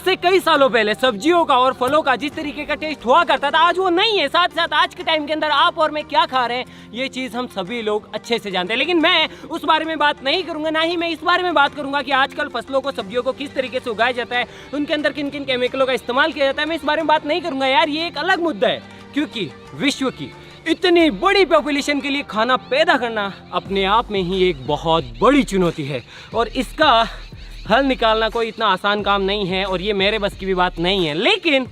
से कई सालों पहले सब्जियों का और फलों का जिस तरीके का टेस्ट हुआ करता था, आज वो नहीं है। साथ साथ आज के टाइम के अंदर आप और मैं क्या खा रहे हैं, ये चीज़ हम सभी लोग अच्छे से जानते हैं। लेकिन मैं उस बारे में बात नहीं करूंगा, ना ही मैं इस बारे में बात करूंगा कि आजकल फसलों को, सब्जियों को किस तरीके से उगाया जाता है, उनके अंदर किन किन केमिकलों का इस्तेमाल किया जाता है। मैं इस बारे में बात नहीं करूंगा यार, ये एक अलग मुद्दा है। क्योंकि विश्व की इतनी बड़ी पॉपुलेशन के लिए खाना पैदा करना अपने आप में ही एक बहुत बड़ी चुनौती है, और इसका हल निकालना कोई इतना आसान काम नहीं है, और ये मेरे बस की भी बात नहीं है। लेकिन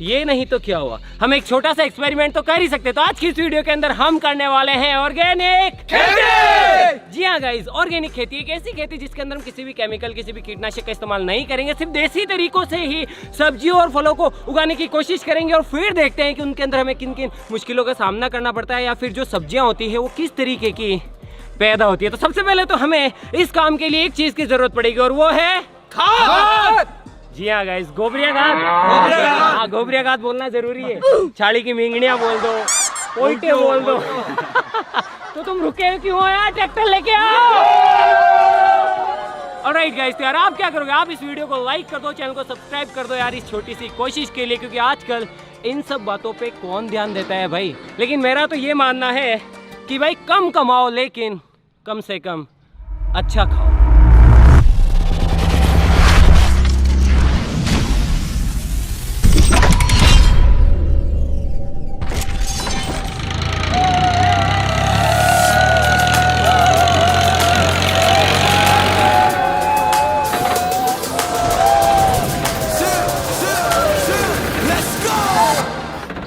ये नहीं तो क्या हुआ, हम एक छोटा सा एक्सपेरिमेंट तो कर ही सकते। तो आज की इस वीडियो के अंदर हम करने वाले हैं ऑर्गेनिक खेती। जी हाँ गाइस, ऑर्गेनिक खेती एक ऐसी खेती जिसके अंदर हम किसी भी केमिकल, किसी भी कीटनाशक का इस्तेमाल नहीं करेंगे, सिर्फ देसी तरीकों से ही सब्जियों और फलों को उगाने की कोशिश करेंगे, और फिर देखते हैं कि उनके अंदर हमें किन किन मुश्किलों का सामना करना पड़ता है, या फिर जो सब्जियां होती है वो किस तरीके की पैदा होती है। तो सबसे पहले तो हमें इस काम के लिए एक चीज की जरूरत पड़ेगी, और वो है खाद। जी हाँ गाइस, गोबरिया खाद। हाँ, गोबरिया खाद बोलना जरूरी है। छाड़ी की मींगड़ियाँ बोल दो, पोल्टे बोल दो। तो तुम रुके क्यों हो यार, ट्रैक्टर लेके आओ। ऑलराइट गाइस, तो यार आप क्या करोगे, आप इस वीडियो को लाइक कर दो, चैनल को सब्सक्राइब कर दो यार, इस छोटी सी कोशिश के लिए। क्योंकि आजकल इन सब बातों पे कौन ध्यान देता है भाई। लेकिन मेरा तो ये मानना है कि भाई कम कमाओ, लेकिन कम से कम अच्छा खाओ।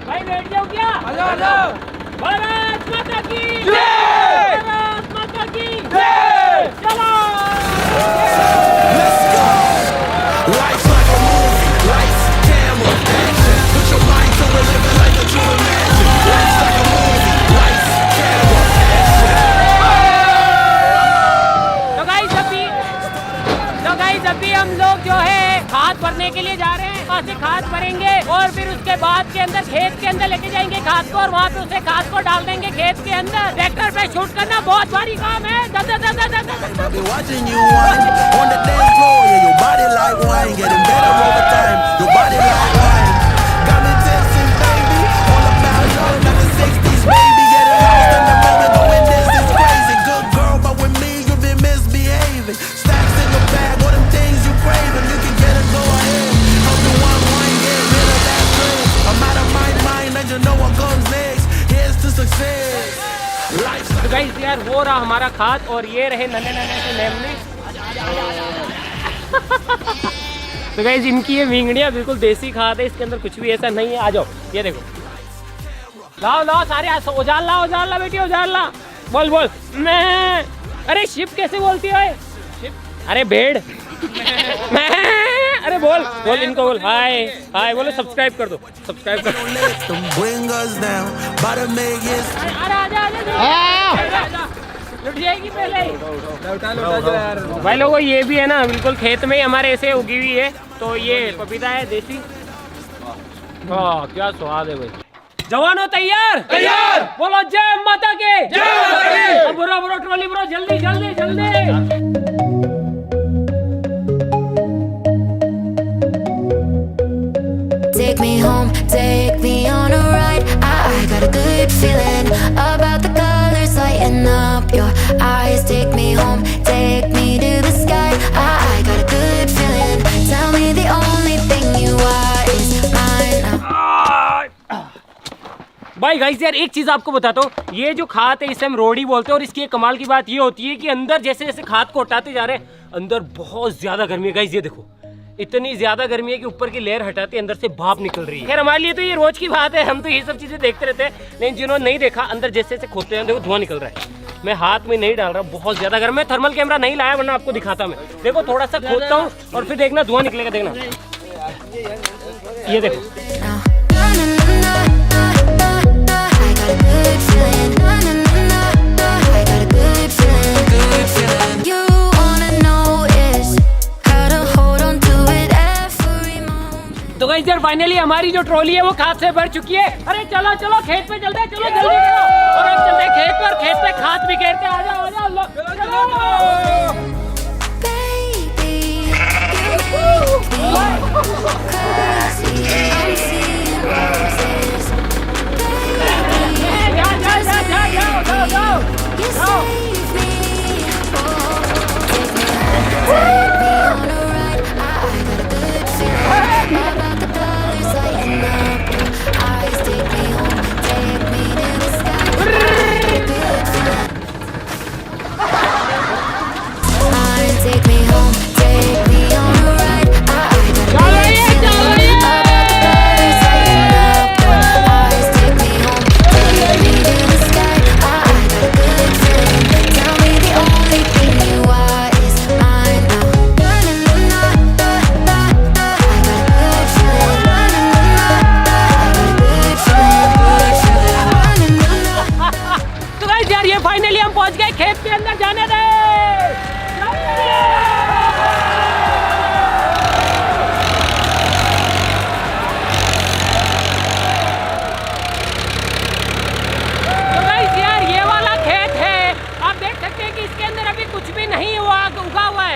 भाई बैठ जाओ क्या? आ जाओ। भारत माता की जय! भारत माता की जय! चलो! Let's go! Life's like a movie, lights, camera, action. Put your mind to it, live it like a true imagine. Life's like a movie, lights, camera, action. तो गाइस अभी हम लोग जो है खाद भरने के लिए जा रहे हैं। वहाँ से खाद भरेंगे और फिर उसके बाद के अंदर खेत के अंदर लेके जाएंगे खाद को, और वहाँ पे उसे खाद को डाल देंगे खेत के अंदर। ट्रैक्टर पे शूट करना बहुत भारी काम है। तो गाइस यार वो रहा हमारा खाद, और ये रहे नन्हे नन्हे से मेमने। तो गाइस इनकी ये मींगड़ियाँ बिल्कुल देसी खाद है, इसके अंदर कुछ भी ऐसा नहीं है। आ जाओ, ये देखो, लाओ लाओ सारे उजाल ला बेटी, उजाल ला। बोल बोल मैं। अरे शिप कैसे बोलती है? अरे भेड़। अरे बोल बोल, इनको बोल हाय हाय बोलो, सब्सक्राइब कर दो, सब्सक्राइब कर दो। लुट जाएगी पहले ही। भाई लोगों ये भी है ना, बिल्कुल खेत में ही हमारे ऐसे उगी हुई है। तो ये पपीता है देसी। वाह क्या स्वाद है भाई। जवानों तैयार? तैयार। बोलो जय माता के जय। बुरा बुरा ट्रॉली ब्रो, जल्दी जल्दी जल्दी। Take me home, take me on a ride. I got a good feeling about the colors lighting up your eyes. Take me home, take me to the sky. I got a good feeling. Tell me the only thing you are is mine now. भाई guys यार एक चीज आपको बताता हूँ, ये जो खाद है इसे हम रोड़ी बोलते हैं, और इसकी एक कमाल की बात ये होती है कि अंदर जैसे जैसे खाद को हटाते जा रहे हैं, अंदर बहुत ज्यादा गर्मी है। गाइस ये देखो, इतनी ज्यादा गर्मी है कि ऊपर की लेयर हटाते अंदर से भाप निकल रही है। खैर हमारे लिए तो ये रोज की बात है, हम तो ये सब चीजें देखते रहते हैं। लेकिन जिन्होंने नहीं देखा, अंदर जैसे जैसे खोदते हैं देखो धुआं निकल रहा है। मैं हाथ में नहीं डाल रहा, बहुत ज्यादा गर्म है। थर्मल कैमरा नहीं लाया, वरना आपको दिखाता मैं। देखो थोड़ा सा खोदता हूँ और फिर देखना धुआं निकलेगा, देखना। ये देखो तो गाइस यार फाइनली हमारी जो ट्रॉली है वो खाद से भर चुकी है। अरे चलो चलो खेत पे चलते हैं, चलो जल्दी करो। और हम चलते हैं खेत पर, खेत पे खाद भी घेरते हैं। आ जाओ आ जाओ।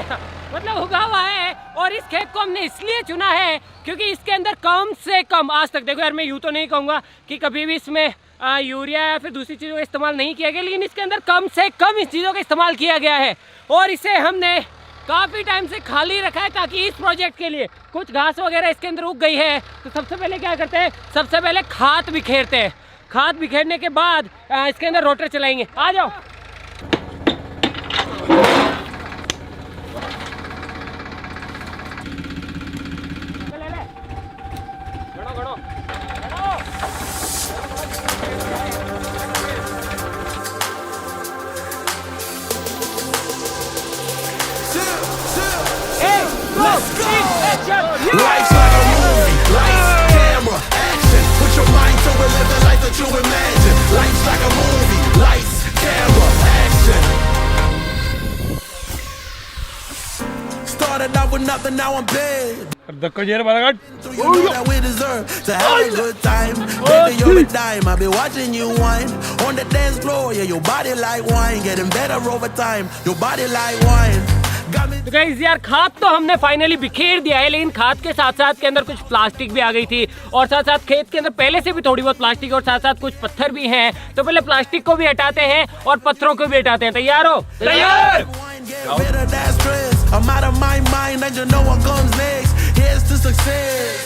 है, मतलब उगा हुआ है। और इस खेत को हमने इसलिए चुना है क्योंकि इसके अंदर कम से कम आज तक, देखो यार मैं यूँ तो नहीं कहूँगा कि कभी भी इसमें यूरिया या फिर दूसरी चीज़ों का इस्तेमाल नहीं किया गया, लेकिन इसके अंदर कम से कम इस चीज़ों का इस्तेमाल किया गया है। और इसे हमने काफ़ी टाइम से खाली रखा है ताकि इस प्रोजेक्ट के लिए कुछ घास वगैरह इसके अंदर उग गई है। तो सबसे पहले क्या करते हैं, सबसे पहले खाद बिखेरते हैं। खाद बिखेरने के बाद इसके अंदर रोटर चलाएंगे। आ जाओ। Life's like a movie, lights, camera, action. Put your mind to it, live the life that you imagine. Life's like a movie, lights, camera, action. Started out with nothing, now I'm big. धक्का जेर Balaghat So you know that we deserve to have a good time. Baby, you're a dime. I've been watching you whine on the dance floor. Yeah, your body like wine, getting better over time. Your body like wine. Got me. तो guys यार खाद तो हमने finally बिखेर दिया है, लेकिन खाद के साथ साथ के अंदर कुछ प्लास्टिक भी आ गई थी और साथ साथ खेत के अंदर पहले से भी थोड़ी बहुत प्लास्टिक और साथ साथ कुछ पत्थर भी हैं। तो पहले प्लास्टिक को भी हटाते हैं और पत्थरों को भी हटाते हैं। तैयार हो? तैयार। Get rid of that stress. I'm out of my mind and you know what comes next. Here's to success.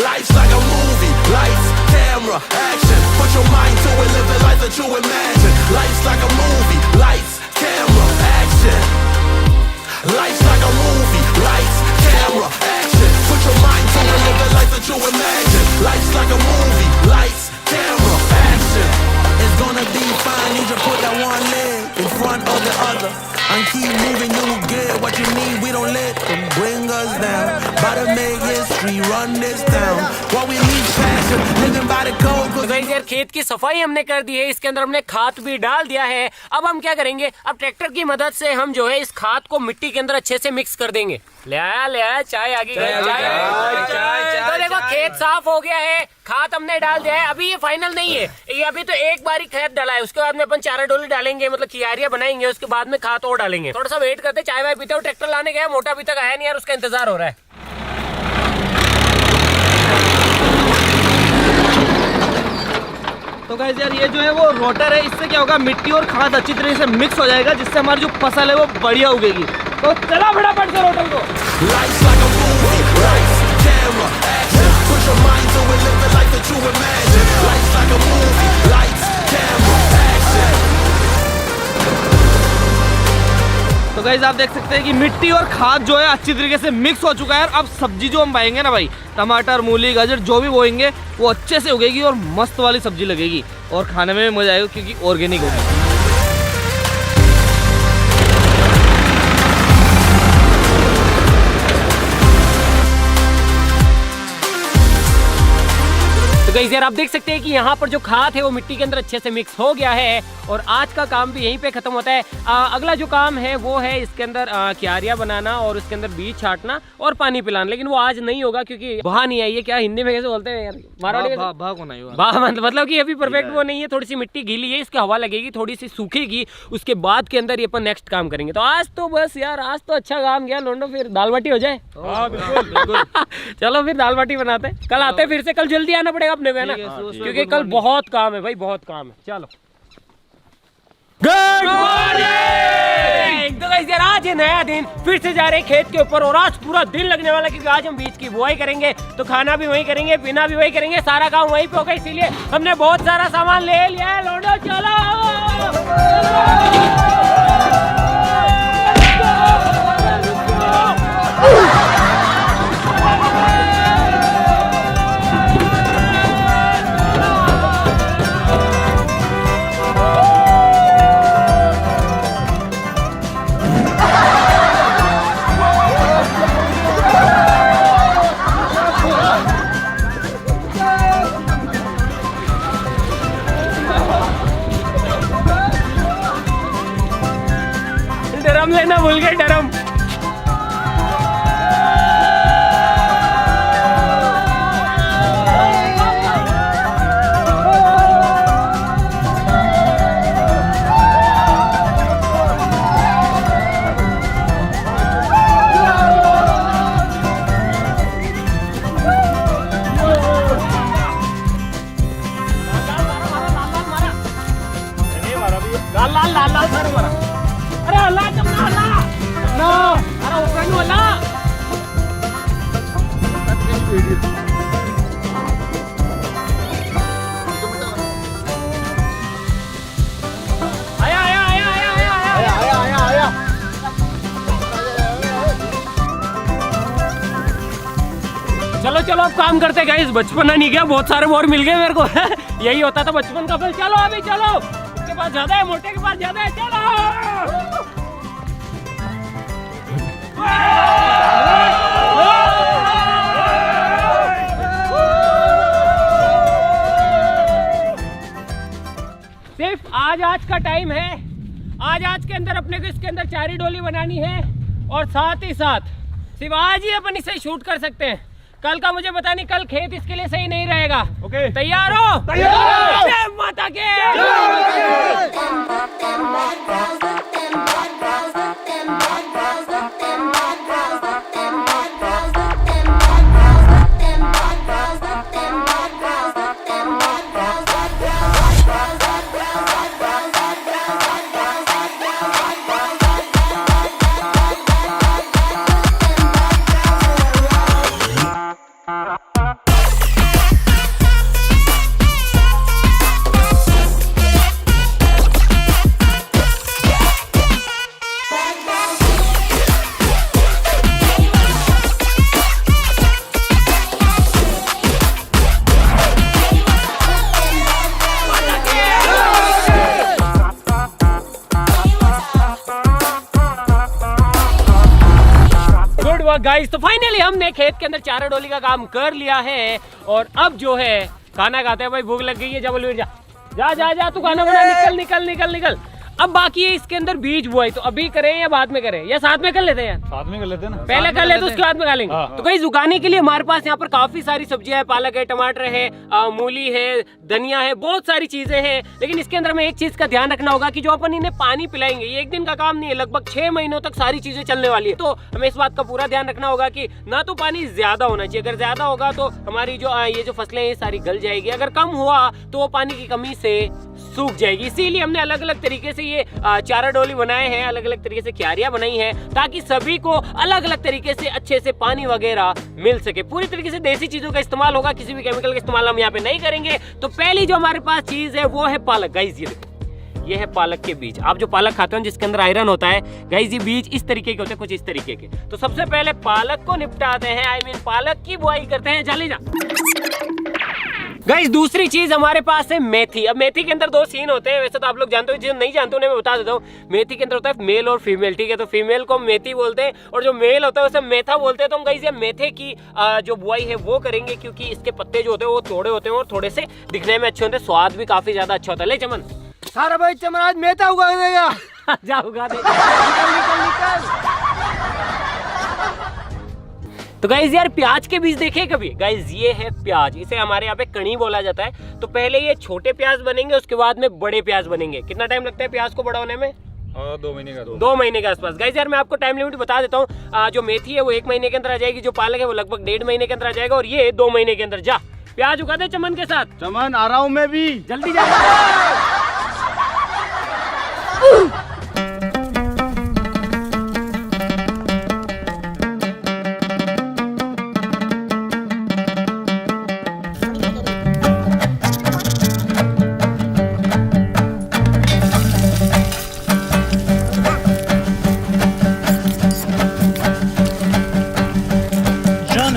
Life's like a movie, lights, camera, action. Put your mind to it, live the life that you imagine. Life's like a movie, lights, camera, action. Life's like a movie, lights, camera, action. Put your mind to it, live the life that you imagine. Life's like a movie, lights, camera, action. It's gonna be fine, you just put that one leg in front of the other. And keep moving, you will get what you need. We don't let them bring us down. About to make history, run this town. While we leave passion, living by the code. तो guys यार खेत की सफाई हमने कर दी है, इसके अंदर हमने खाद भी डाल दिया है। अब हम क्या करेंगे, अब ट्रैक्टर की मदद से हम जो है इस खाद को मिट्टी के अंदर अच्छे से मिक्स कर देंगे। ले आया चाय आगे। तो देखो खेत साफ हो गया है, खाद हमने डाल दिया है। अभी ये फाइनल नहीं है, ये अभी तो एक बार ही खाद डाला है, उसके बाद में अपन चारा डोली डालेंगे, मतलब कियारियां बनाएंगे, उसके बाद में खाद और डालेंगे। थोड़ा सा वेट करते, चाय वाय पीते। ट्रैक्टर लाने गया, मोटा अभी तक आया नहीं यार, उसका इंतजार हो रहा है। तो गाइस यार ये जो है वो रोटर है, इससे क्या होगा मिट्टी और खाद अच्छी तरीके से मिक्स हो जाएगा, जिससे हमारी जो फसल है वो बढ़िया उगेगी। तो चला फटाफट से रोटर को। Life's like a movie, lights, camera, action. Put your mind to it, live the life that you imagine. Life's like a movie, lights, camera, action. तो गाइस आप देख सकते हैं कि मिट्टी और खाद जो है अच्छी तरीके से मिक्स हो चुका है। अब सब्जी जो हम बोएंगे ना भाई, टमाटर, मूली, गाजर जो भी बोएंगे वो अच्छे से उगेगी और मस्त वाली सब्जी लगेगी और खाने में भी मजा आएगा क्योंकि ऑर्गेनिक होगी। तो गाइस यार आप देख सकते हैं कि यहाँ पर जो खाद है वो मिट्टी के अंदर अच्छे से मिक्स हो गया है और आज का काम भी यहीं पे खत्म होता है। अगला जो काम है वो है इसके अंदर क्यारियां बनाना और उसके अंदर बीज छाटना और पानी पिलाना, लेकिन वो आज नहीं होगा क्योंकि बहा नहीं आई है। क्या हिंदी में कैसे बोलते हैं यार, मतलब कि अभी परफेक्ट वो नहीं है, थोड़ी सी मिट्टी गीली है, इसकी हवा लगेगी, थोड़ी सी सूखेगी, उसके बाद के अंदर ये अपन नेक्स्ट काम करेंगे। तो आज तो बस यार, आज तो अच्छा काम गया लोंडो, फिर दाल बाटी हो जाए। चलो फिर दाल बाटी बनाते हैं, कल आते हैं फिर से। कल जल्दी आना पड़ेगा अपने को है ना, क्योंकि कल बहुत काम है भाई, बहुत काम है। चलो गुड मॉर्निंग। तो गाइस यार आज है नया दिन, फिर से जा रहे हैं खेत के ऊपर और आज पूरा दिन लगने वाला, क्योंकि आज हम बीज की बुआई करेंगे। तो खाना भी वहीं करेंगे, पीना भी वहीं करेंगे, सारा काम वहीं पे होगा, इसीलिए हमने बहुत सारा सामान ले लिया है। लोडो चलो। ड्रम लेना भूल गए, ड्रम। लाल लाल लाल लाल सर हमारा। अरे अल्लाह चमना अल्लाह नो अरे ऊपर नु अल्लाह आया आया आया आया आया आया आया आया। चलो चलो अब काम करते गाइस, बचपना नहीं गया, बहुत सारे और मिल गए मेरे को यही होता था बचपन का फल। चलो अभी चलो, उसके पास ज्यादा है, मोटे के पास ज्यादा है, चलो। सिर्फ आज का टाइम है, आज के अंदर अपने को इसके अंदर चारी डोली बनानी है और साथ ही साथ सिर्फ आज ही अपन इसे शूट कर सकते हैं। कल का मुझे पता नहीं, कल खेत इसके लिए सही नहीं रहेगा। ओके तैयार हो? तैयार। जय माता के। गाइस तो फाइनली हमने खेत के अंदर चारा डोली का काम कर लिया है और अब जो है खाना खाते हैं। भाई भूख लग गई है, जा बलवीर जा जा जा जा तू खाना बना, निकल निकल निकल निकल। अब बाकी है इसके अंदर बीज बुआई, तो अभी करें या बाद में करें या साथ में कर लेते हैं? साथ में कर लेते हैं ना, पहले कर लेते उसके बाद में खा लेंगे। तो कहीं उगाने के लिए हमारे पास यहाँ पर काफी सारी सब्जियां है, पालक है, टमाटर है, मूली है, धनिया है, बहुत सारी चीजें हैं। लेकिन इसके अंदर हमें एक चीज का ध्यान रखना होगा कि जो अपन इन्हें पानी पिलाएंगे, ये एक दिन का काम नहीं है, लगभग 6 महीनों तक सारी चीजें चलने वाली है। तो हमें इस बात का पूरा ध्यान रखना होगा कि ना तो पानी ज्यादा होना चाहिए, अगर ज्यादा होगा तो हमारी जो ये जो फसलें हैं सारी गल जाएगी, अगर कम हुआ तो वो पानी की कमी से सूख जाएगी। इसीलिए हमने अलग अलग तरीके से ये चारा डोली बनाए हैं, अलग अलग तरीके से क्यारियां बनाई हैं, ताकि सभी को अलग अलग तरीके से अच्छे से पानी वगैरह मिल सके। पूरी तरीके से देसी चीजों का इस्तेमाल होगा, किसी भी केमिकल का इस्तेमाल हम यहाँ पे नहीं करेंगे। तो पहली जो हमारे पास चीज है वो है पालक। गाइस ये देखो, ये है पालक के बीज। आप जो पालक खाते हो जिसके अंदर आयरन होता है, गाइस ये बीज इस तरीके के होते हैं, कुछ इस तरीके के। तो सबसे पहले पालक को निपटाते हैं, पालक की बुआई करते हैं। चले जा गाइस। दूसरी चीज हमारे पास है मेथी। अब मेथी के अंदर 2 सीन होते हैं, वैसे तो आप लोग जानते हो, जो नहीं जानते उन्हें मैं बता देता हूँ। मेथी के अंदर होता है मेल और फीमेल, ठीक है? तो फीमेल को मेथी बोलते हैं और जो मेल होता है उसे मेथा बोलते हैं। तो हम गाइस ये मेथे की जो बुआई है वो करेंगे, क्योंकि इसके पत्ते जो होते हैं वो थोड़े होते हैं और थोड़े से दिखने में अच्छे होते हैं, स्वाद भी काफी ज्यादा अच्छा होता है। ले चमन, सारा भाई चमन आज मेथा उगा देगा। जा उगा दे, निकल निकल निकल। तो गाइज यार प्याज के बीज देखे कभी? गाइज ये है प्याज, इसे हमारे यहाँ पे कणी बोला जाता है। तो पहले ये छोटे प्याज बनेंगे, उसके बाद में बड़े प्याज बनेंगे। कितना टाइम लगता है प्याज को बड़ा होने में? 2 महीने का। 2 महीने के आसपास। गाइज यार मैं आपको टाइम लिमिट बता देता हूँ। जो मेथी है वो 1 महीने के अंदर आ जाएगी, जो पालक है वो लगभग 1.5 महीने के अंदर आ जाएगा और ये 2 महीने के अंदर। जा प्याज उगा दे चमन के साथ। चमन आ रहा हूँ मैं भी, जल्दी जा।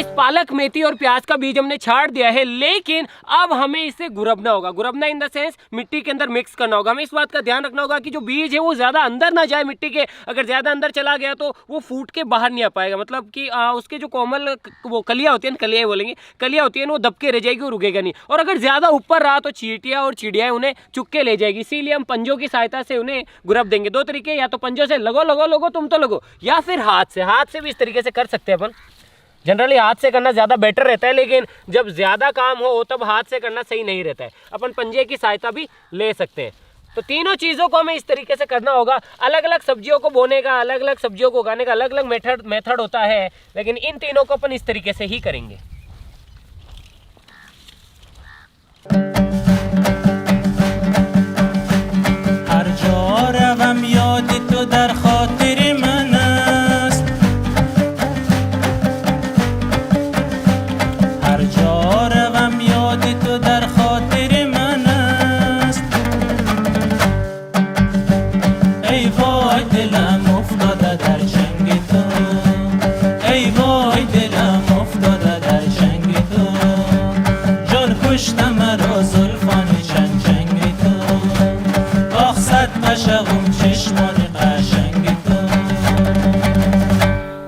गाइस पालक, मेथी और प्याज का बीज हमने छाड़ दिया है, लेकिन अब हमें इसे गुरबना होगा। गुरबना इन द सेंस मिट्टी के अंदर मिक्स करना होगा। हमें इस बात का ध्यान रखना होगा कि जो बीज है वो ज्यादा अंदर ना जाए मिट्टी के। अगर ज्यादा अंदर चला गया तो वो फूट के बाहर नहीं आ पाएगा, मतलब कि उसके जो कोमल वो कलियां होती है, कलियां बोलेंगे, कलियां होती है वो दब के रह जाएगी और रुकेगा नहीं। और अगर ज्यादा ऊपर रहा तो चींटियां और चिड़ियाएं उन्हें चुक के ले जाएगी। इसीलिए हम पंजों की सहायता से उन्हें गुरब देंगे। दो तरीके, या तो पंजों से लगो लगो लगो तुम तो लगो, या फिर हाथ से भी इस तरीके से कर सकते हैं अपन। जनरली हाथ से करना ज़्यादा बेटर रहता है, लेकिन जब ज़्यादा काम हो तब हाथ से करना सही नहीं रहता है। अपन पंजे की सहायता भी ले सकते हैं। तो तीनों चीज़ों को हमें इस तरीके से करना होगा। अलग अलग सब्जियों को बोने का, अलग अलग सब्जियों को उगाने का अलग अलग मेथड होता है, लेकिन इन तीनों को अपन इस तरीके से ही करेंगे।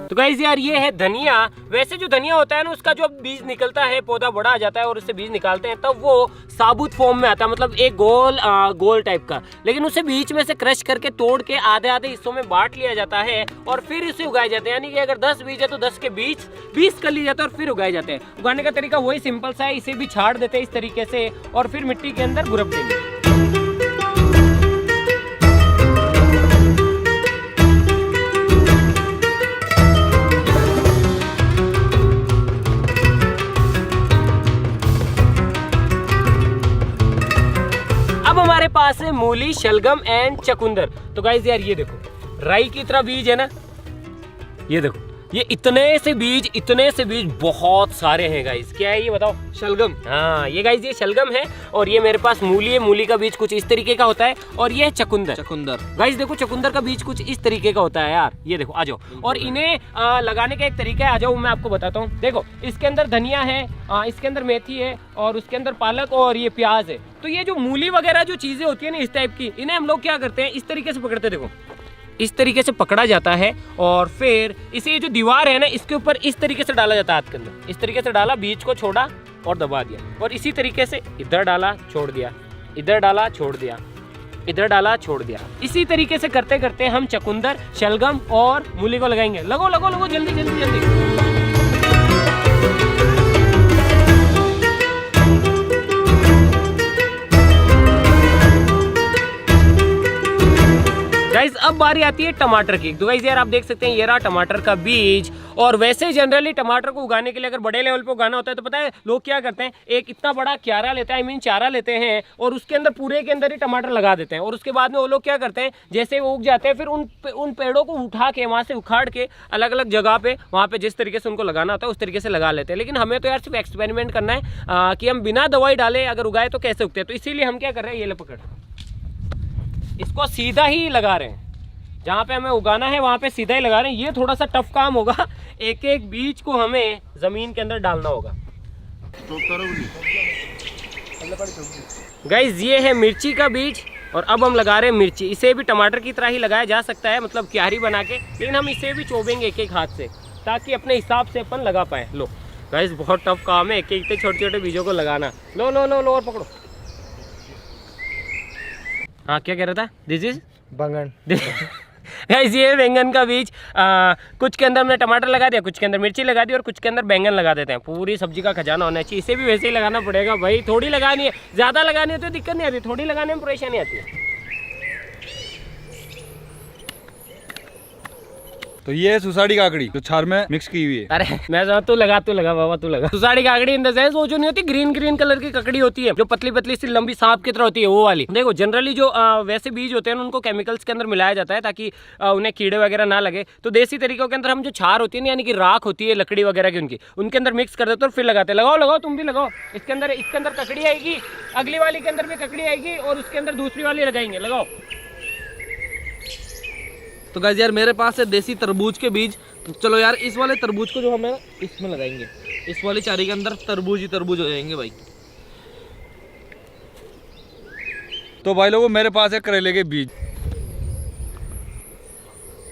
तो गाइस यार ये है धनिया। वैसे जो धनिया होता है ना, उसका जो बीज निकलता है, पौधा बड़ा आ जाता है और उससे बीज निकालते हैं, तब वो साबुत फॉर्म में आता है, मतलब एक गोल टाइप का। लेकिन उसे बीच में से क्रश करके तोड़ के आधे आधे हिस्सों में बांट लिया जाता है और फिर इसे उगाए जाते हैं। यानी कि अगर 10 बीज है तो 10 के बीज 20 कर लिए जाते हैं और फिर उगाए जाते हैं। उगाने का तरीका वही सिंपल सा है। इसे भी छाड़ देते हैं इस तरीके से और फिर मिट्टी के अंदर गुरब देंगे। अब हमारे पास है मूली, शलगम एंड चकुंदर। तो गाइस यार ये देखो, राई की तरह बीज है ना, ये देखो, ये इतने से बीज बहुत सारे हैं गाइस। क्या है ये बताओ? शलगम। हाँ ये गाइस ये शलगम है और ये मेरे पास मूली है। मूली का बीज कुछ इस तरीके का होता है और ये है चकुंदर। गाइस देखो, चकुंदर का बीज कुछ इस तरीके का होता है यार। ये देखो, आ जाओ। और इन्हें लगाने का एक तरीका है, आ जाओ मैं आपको बताता हूँ। देखो इसके अंदर धनिया है, इसके अंदर मेथी है और उसके अंदर पालक और ये प्याज है। तो ये जो मूली वगैरह जो चीजें होती है ना इस टाइप की, इन्हें हम लोग क्या करते हैं, इस तरीके से पकड़ते। देखो इस तरीके से पकड़ा जाता है और फिर इसे, ये जो दीवार है ना, इसके ऊपर इस तरीके से डाला जाता है हाथ के अंदर। इस तरीके से डाला, बीज को छोड़ा और दबा दिया, और इसी तरीके से इधर डाला, छोड़ दिया, इधर डाला, छोड़ दिया, इधर डाला, छोड़ दिया। इसी तरीके से करते करते हम चकुंदर, शलगम और मूली को लगाएंगे। लगो लगो लगो, जल्दी जल्दी जल्दी। गाइस अब बारी आती है टमाटर की। तो गाइस यार आप देख सकते हैं ये रहा टमाटर का बीज। और वैसे जनरली टमाटर को उगाने के लिए अगर बड़े लेवल पे उगाना होता है तो पता है लोग क्या करते हैं, एक इतना बड़ा क्यारा लेते हैं, चारा लेते हैं और उसके अंदर पूरे के अंदर ही टमाटर लगा देते हैं। और उसके बाद में वो लोग क्या करते हैं, जैसे वो उग जाते हैं फिर उन पेड़ों को उठा के वहाँ से उखाड़ के अलग अलग जगह पे, वहाँ पे जिस तरीके से उनको लगाना होता है उस तरीके से लगा लेते हैं। लेकिन हमें तो यार सिर्फ एक्सपेरिमेंट करना है कि हम बिना दवाई डाले अगर उगाए तो कैसे उगते हैं। तो इसीलिए हम क्या कर रहे हैं, ये ले पकड़, इसको सीधा ही लगा रहे हैं। जहाँ पे हमें उगाना है वहाँ पे सीधा ही लगा रहे हैं। ये थोड़ा सा टफ काम होगा, एक एक बीज को हमें जमीन के अंदर डालना होगा। गाइस ये है मिर्ची का बीज और अब हम लगा रहे हैं मिर्ची। इसे भी टमाटर की तरह ही लगाया जा सकता है, मतलब क्यारी बना के, लेकिन हम इसे भी चोबेंगे एक एक हाथ से ताकि अपने हिसाब से अपन लगा पाए। लो गाइस बहुत टफ काम है एक एक छोटे छोटे बीजों को लगाना। लो लो लो लो और पकड़ो। हाँ क्या कह रहा था? दिस इज बैंगन। गाइस ये बैंगन का बीज। कुछ के अंदर हमने टमाटर लगा दिया, कुछ के अंदर मिर्ची लगा दी और कुछ के अंदर बैंगन लगा देते हैं। पूरी सब्जी का खजाना होना चाहिए। इसे भी वैसे ही लगाना पड़ेगा भाई। थोड़ी लगानी है, ज़्यादा लगानी है तो दिक्कत नहीं आती, थोड़ी लगाने में परेशानी आती है। तो ये है सुसाड़ी काकड़ी जो छार में मिक्स की हुई है। अरे मैं तू लगा बाबा, तू लगा। सुसाड़ी काकड़ी इन द सेंस वो जो नहीं होती, ग्रीन ग्रीन कलर की ककड़ी होती है, जो पतली पतली सी लंबी सांप की तरह होती है, वो वाली। देखो जनरली जो वैसे बीज होते हैं उनको केमिकल्स के अंदर मिलाया जाता है ताकि उन्हें कीड़े वगैरह ना लगे। तो देसी तरीकों के अंदर हम जो छार होती है, यानी कि राख होती है लकड़ी वगैरह की, उनके अंदर मिक्स कर देते और फिर लगाते। लगाओ लगाओ, तुम भी लगाओ। इसके अंदर ककड़ी आएगी, अगली वाली के अंदर भी ककड़ी आएगी और उसके अंदर दूसरी वाली लगाएंगे। लगाओ। तो गाइस यार मेरे पास है देसी तरबूज के बीज। तो चलो यार इस वाले तरबूज को जो हमें इसमें लगाएंगे। इस वाली चारी के अंदर तरबूज ही तरबूज हो जाएंगे भाई। तो भाई लोगों मेरे पास है करेले के बीज।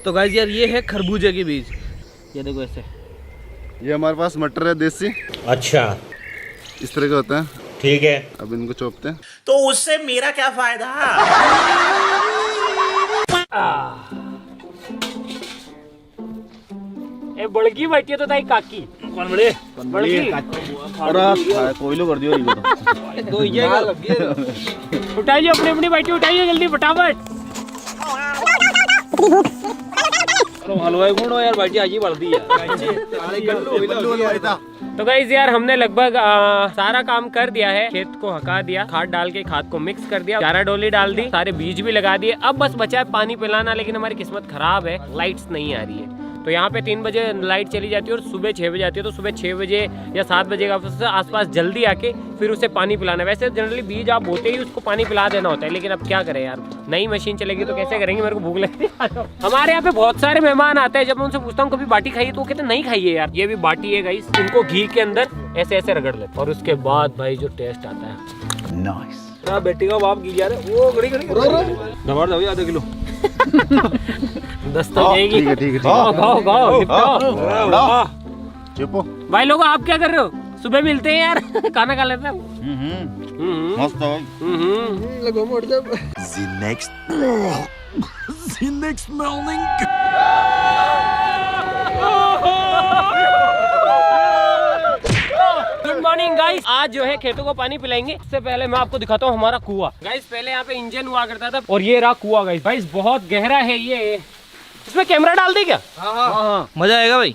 तो गाइस यार ये है खरबूजे के बीज, ये देखो ऐसे। ये हमारे पास मटर है देसी, अच्छा इस तरह का होता है। ठीक है। अब इनको चोपते हैं। तो उससे मेरा क्या फायदा? ए बड़की बैठी है तो ताई काकी कौन बड़े? बड़की कोयलो कर दियो ये तो ये उठाइए अपनी अपनी बैठी, उठाइए जल्दी फटाफट। हलवाई कौन हो यार, बाटी आज ही बढ़ दी तो गाइस यार हमने लगभग सारा काम कर दिया है। खेत को हका दिया, खाद डाल के खाद को मिक्स कर दिया, चारा डोली डाल दी, सारे बीज भी लगा दिए। अब बस बचा है पानी पिलाना, लेकिन हमारी किस्मत खराब है, लाइट्स नहीं आ रही है। तो यहाँ पे 3 बजे लाइट चली जाती है और सुबह 6 बजे आती है। तो सुबह 6 बजे या 7 बजे के आसपास जल्दी आके फिर उसे पानी पिलाना है। वैसे जनरली बीज आप बोते ही उसको पानी पिला देना होता है, लेकिन अब क्या करें यार, नई मशीन चलेगी तो कैसे करेंगे, मेरे को भूख लगती है। हमारे यहाँ पे बहुत सारे मेहमान आते हैं, जब मैं उनसे पूछता हूँ कभी बाटी खाइए तो वो कहते नहीं खाइए यार। ये भी बाटी है गाइस, इनको घी के अंदर ऐसे ऐसे रगड़ ले और उसके बाद भाई जो टेस्ट आता है। नाइस। बेटी का बाप की जा रहे वो घड़ी घड़ी दबा दो आधा किलो दस्ता जाएगी। ठीक है ठीक है ठीक गाओ गाओ गाओ निपटाओ। है। चुपो। भाई लोग आप क्या कर रहे हो? सुबह मिलते हैं यार, खाना खा लेते हैं। मस्त है भाई। लगो मोड़ दे। The next morning. Good morning guys, आज जो है खेतों को पानी पिलाएंगे। इससे पहले मैं आपको दिखाता हूँ हमारा कुआं। गाइस पहले यहाँ पे इंजन हुआ करता था और ये रहा कुआं गाइस। गाइस बहुत गहरा है ये। इसमें कैमरा डाल दे क्या? हाँ मजा आएगा भाई।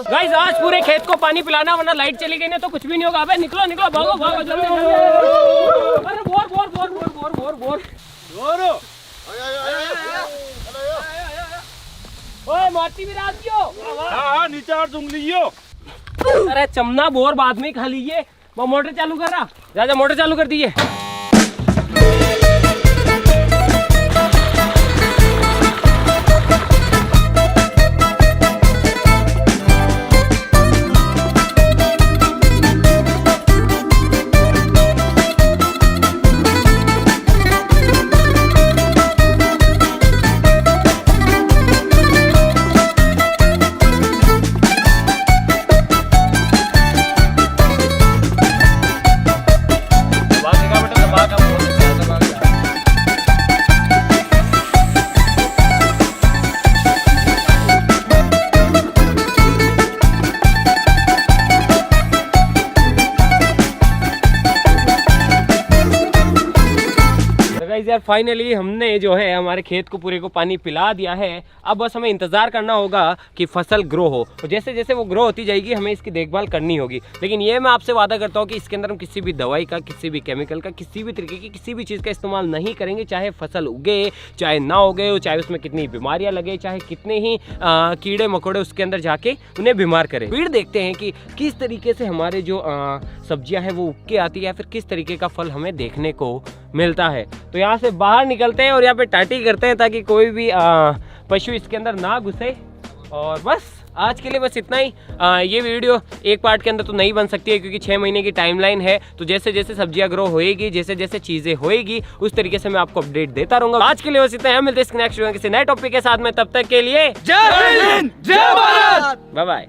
गाइस आज पूरे खेत को पानी पिलाना, वरना लाइट चली गई ना तो कुछ भी नहीं होगा। अबे निकलो निकलो, भागो भागो जल्दी जल्दी। अरे बोर बोर बोर बोर बोर बोर बोर बोरो। ओए माटी भी रात दियो। हाँ नीचे और उंगलियों। अरे चमना बोर बाद में खा लीजिए। वो मोटर चालू कर रहा, जा मोटर चालू कर दीजिए। यार फाइनली हमने जो है हमारे खेत को पूरे को पानी पिला दिया है। अब बस हमें इंतजार करना होगा कि फसल ग्रो हो, और जैसे जैसे वो ग्रो होती जाएगी हमें इसकी देखभाल करनी होगी। लेकिन ये मैं आपसे वादा करता हूँ कि इसके अंदर हम किसी भी दवाई का, किसी भी केमिकल का, किसी भी तरीके की किसी भी चीज़ का इस्तेमाल नहीं करेंगे। चाहे फसल उगे चाहे ना उगे, चाहे उसमें कितनी बीमारियाँ लगे, चाहे कितने ही कीड़े मकोड़े उसके अंदर जाके उन्हें बीमार करें। फिर देखते हैं कि किस तरीके से हमारे जो सब्जियां हैं वो उग के आती है, फिर किस तरीके का फल हमें देखने को मिलता है। तो यहाँ से बाहर निकलते हैं और यहाँ पे टाटी करते हैं ताकि कोई भी पशु इसके अंदर ना घुसे, और बस आज के लिए बस इतना ही। ये वीडियो एक पार्ट के अंदर तो नहीं बन सकती है क्योंकि 6 महीने की टाइमलाइन है, तो जैसे जैसे सब्जियां ग्रो होएगी, जैसे जैसे चीजें होएगी, उस तरीके से मैं आपको अपडेट देता रहूंगा। आज के लिए बस इतना ही। मिलते हैं नेक्स्ट वीडियो किसी नए टॉपिक के साथ में, तब तक के लिए जय हिंद, जय भारत, बाय बाय।